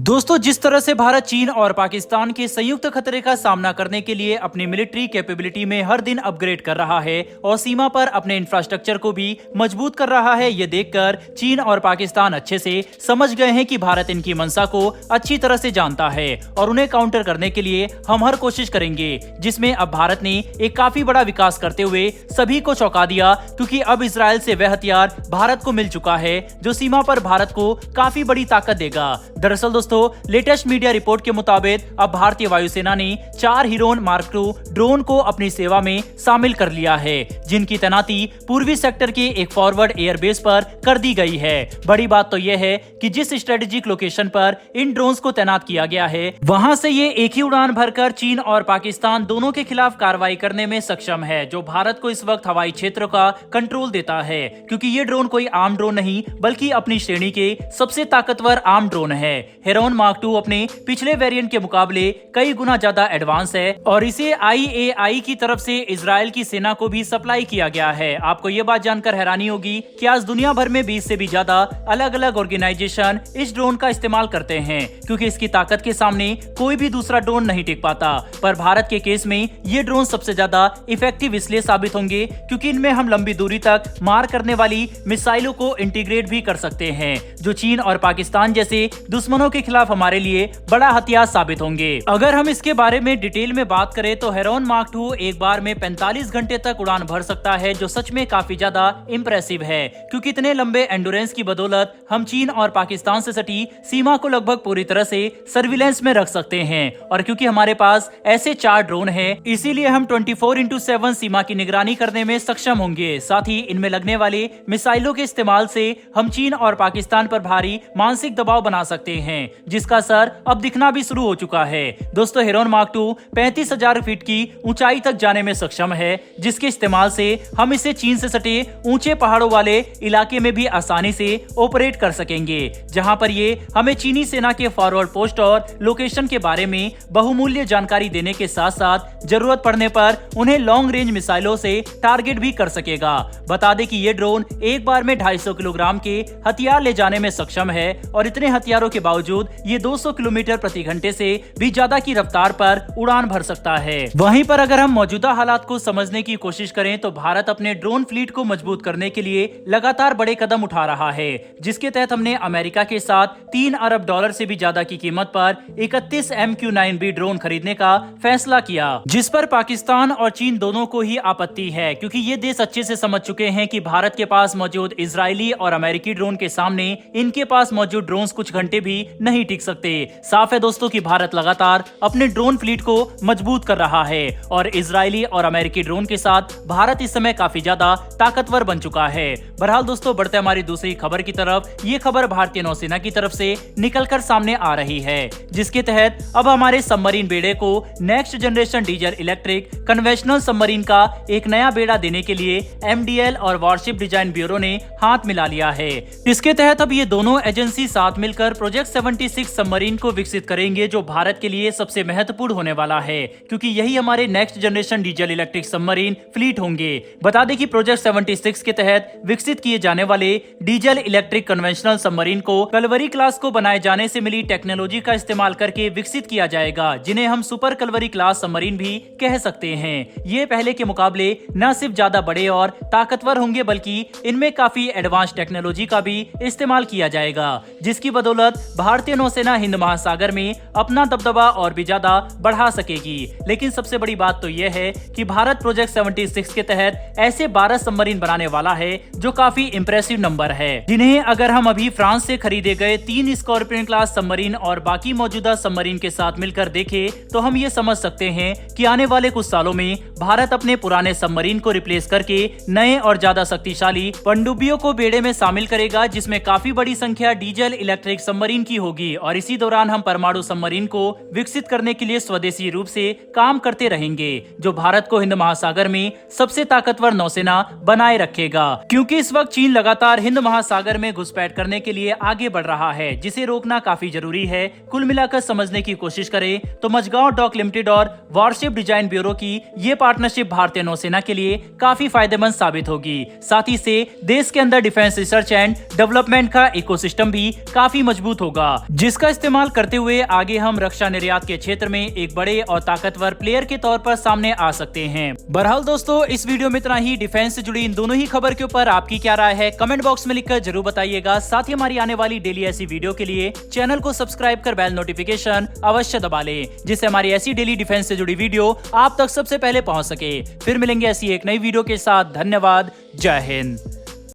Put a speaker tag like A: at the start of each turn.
A: दोस्तों, जिस तरह से भारत चीन और पाकिस्तान के संयुक्त खतरे का सामना करने के लिए अपनी मिलिट्री कैपेबिलिटी में हर दिन अपग्रेड कर रहा है और सीमा पर अपने इंफ्रास्ट्रक्चर को भी मजबूत कर रहा है, ये देखकर चीन और पाकिस्तान अच्छे से समझ गए हैं कि भारत इनकी मंशा को अच्छी तरह से जानता है और उन्हें काउंटर करने के लिए हम हर कोशिश करेंगे, जिसमें अब भारत ने एक काफी बड़ा विकास करते हुए सभी को चौंका दिया, क्योंकि अब इजराइल से वह हथियार भारत को मिल चुका है जो सीमा पर भारत को काफी बड़ी ताकत देगा। दरअसल दोस्तों, लेटेस्ट मीडिया रिपोर्ट के मुताबिक अब भारतीय वायुसेना ने 4 हिरोन मार्क II ड्रोन को अपनी सेवा में शामिल कर लिया है, जिनकी तैनाती पूर्वी सेक्टर के एक फॉरवर्ड एयरबेस पर कर दी गई है। बड़ी बात तो यह है कि जिस स्ट्रेटेजिक लोकेशन पर इन ड्रोन्स को तैनात किया गया है, वहां से ये एक ही उड़ान भरकर चीन और पाकिस्तान दोनों के खिलाफ कार्रवाई करने में सक्षम है, जो भारत को इस वक्त हवाई क्षेत्र का कंट्रोल देता है, क्योंकि ये ड्रोन कोई आम ड्रोन नहीं बल्कि अपनी श्रेणी के सबसे ताकतवर आम ड्रोन है। हेरोन मार्क II अपने पिछले वेरिएंट के मुकाबले कई गुना ज्यादा एडवांस है और इसे IAI की तरफ से इजराइल की सेना को भी सप्लाई किया गया है। आपको ये बात जानकर हैरानी होगी कि आज दुनिया भर में 20 से भी ज्यादा अलग अलग ऑर्गेनाइजेशन इस ड्रोन का इस्तेमाल करते हैं, क्योंकि इसकी ताकत के सामने कोई भी दूसरा ड्रोन नहीं टिक पाता। पर भारत के केस में ये ड्रोन सबसे ज्यादा इफेक्टिव इसलिए साबित होंगे क्योंकि इनमें हम लंबी दूरी तक मार करने वाली मिसाइलों को इंटीग्रेट भी कर सकते हैं, जो चीन और पाकिस्तान जैसे दुश्मनों के खिलाफ हमारे लिए बड़ा हथियार साबित होंगे। अगर हम इसके बारे में डिटेल में बात करें तो हेरोन मार्क II एक बार में 45 घंटे तक उड़ान भर सकता है, जो सच में काफी ज्यादा इंप्रेसिव है, क्योंकि इतने लंबे एंडोरेंस की बदौलत हम चीन और पाकिस्तान से सटी सीमा को लगभग पूरी तरह से सर्विलेंस में रख सकते हैं। और क्योंकि हमारे पास ऐसे 4 ड्रोन हैं, इसीलिए हम 24/7 सीमा की निगरानी करने में सक्षम होंगे। साथ ही इनमें लगने वाले मिसाइलों के इस्तेमाल से हम चीन और पाकिस्तान पर भारी मानसिक दबाव बना सकते हैं, जिसका असर अब दिखना भी शुरू हो चुका है। दोस्तों, हेरोन मार्क II 35,000 फीट की ऊंचाई तक जाने में सक्षम है, जिसके इस्तेमाल से हम इसे चीन से सटे ऊंचे पहाड़ों वाले इलाके में भी आसानी से ऑपरेट कर सकेंगे, जहां पर ये हमें चीनी सेना के फॉरवर्ड पोस्ट और लोकेशन के बारे में बहुमूल्य जानकारी देने के साथ साथ जरूरत पड़ने पर उन्हें लॉन्ग रेंज मिसाइलों से टारगेट भी कर सकेगा। बता दें कि ये ड्रोन एक बार में 250 किलोग्राम के हथियार ले जाने में सक्षम है और इतने हथियारों के बावजूद ये 200 किलोमीटर प्रति घंटे से भी ज्यादा की रफ्तार पर उड़ान भर सकता है। वहीं पर अगर हम मौजूदा हालात को समझने की कोशिश करें तो भारत अपने ड्रोन फ्लीट को मजबूत करने के लिए लगातार बड़े कदम उठा रहा है, जिसके तहत हमने अमेरिका के साथ $3 अरब से भी ज्यादा की कीमत पर 31 MQ-9B ड्रोन खरीदने का फैसला किया, जिस पर पाकिस्तान और चीन दोनों को ही आपत्ति है, क्योंकि ये देश अच्छे से समझ चुके हैं कि भारत के पास मौजूद इजरायली और अमेरिकी ड्रोन के सामने इनके पास मौजूद ड्रोन कुछ घंटे भी नहीं टिक सकते। साफ है दोस्तों कि भारत लगातार अपने ड्रोन फ्लीट को मजबूत कर रहा है और इजरायली और अमेरिकी ड्रोन के साथ भारत इस समय काफी ज्यादा ताकतवर बन चुका है। बहरहाल दोस्तों, बढ़ते हमारी दूसरी खबर की तरफ। ये खबर भारतीय नौसेना की तरफ से निकलकर सामने आ रही है, जिसके तहत अब हमारे सबमरीन बेड़े को next generation diesel electric conventional submarine का एक नया बेड़ा देने के लिए MDL और वॉरशिप डिजाइन ब्यूरो ने हाथ मिला लिया है। इसके तहत अब ये दोनों एजेंसी साथ मिलकर प्रोजेक्ट 76 सबमरीन को विकसित करेंगे, जो भारत के लिए सबसे महत्वपूर्ण होने वाला है, क्योंकि यही हमारे next generation diesel electric submarine fleet होंगे। बता दें कि प्रोजेक्ट 76 के तहत विकसित किए जाने वाले डीजल इलेक्ट्रिक कन्वेंशनल सबमरीन को कलवरी क्लास को बनाए जाने से मिली टेक्नोलॉजी का इस्तेमाल करके विकसित किया जाएगा, जिन्हें हम सुपर कलवरी क्लास सबमरीन भी कह सकते हैं। ये पहले के मुकाबले न सिर्फ ज्यादा बड़े और ताकतवर होंगे, बल्कि इनमें काफी एडवांस टेक्नोलॉजी का भी इस्तेमाल किया जाएगा, जिसकी बदौलत भारतीय नौसेना हिंद महासागर में अपना दबदबा और भी ज्यादा बढ़ा सकेगी। लेकिन सबसे बड़ी बात तो यह है कि भारत प्रोजेक्ट 76 के तहत ऐसे 12 सबमरीन बनाने वाला है, जो काफी इंप्रेसिव नंबर है, जिन्हें अगर हम अभी फ्रांस से खरीदे गए 3 स्कॉर्पियन क्लास सबमरीन और बाकी मौजूदा सबमरीन के साथ मिलकर देखें तो हम ये समझ सकते हैं कि आने वाले कुछ सालों में भारत अपने पुराने सबमरीन को रिप्लेस करके नए और ज्यादा शक्तिशाली पनडुब्बियों को बेड़े में शामिल करेगा, जिसमें काफी बड़ी संख्या डीजल इलेक्ट्रिक सबमरीन की होगी। और इसी दौरान हम परमाणु सबमरीन को विकसित करने के लिए स्वदेशी रूप से काम करते रहेंगे, जो भारत को हिंद महासागर में सबसे ताकतवर नौसेना बनाए रखेगा, क्योंकि इस वक्त चीन लगातार हिंद महासागर में घुसपैठ करने के लिए आगे बढ़ रहा है, जिसे रोकना काफी जरूरी है। कुल मिलाकर समझने की कोशिश करें तो मझगांव डॉक लिमिटेड और वॉरशिप डिजाइन ब्यूरो की ये पार्टनरशिप भारतीय नौसेना के लिए काफी फायदेमंद साबित होगी। साथ ही से देश के अंदर डिफेंस रिसर्च एंड डेवलपमेंट का इकोसिस्टम भी काफी मजबूत होगा, जिसका इस्तेमाल करते हुए आगे हम रक्षा निर्यात के क्षेत्र में एक बड़े और ताकतवर प्लेयर के तौर पर सामने आ सकते हैं। बहरहाल दोस्तों, इस वीडियो में इतना ही। डिफेंस से जुड़ी इन दोनों ही खबर के ऊपर आपकी क्या राय है, कमेंट बॉक्स में लिखकर जरूर बताइएगा। साथ ही हमारी आने वाली डेली ऐसी वीडियो के लिए चैनल को सब्सक्राइब कर बेल नोटिफिकेशन अवश्य दबा लें, जिससे हमारी ऐसी डेली डिफेंस से जुड़ी वीडियो आप तक सबसे पहले पहुंच सके। फिर मिलेंगे ऐसी एक नई वीडियो के साथ। धन्यवाद। जय हिंद।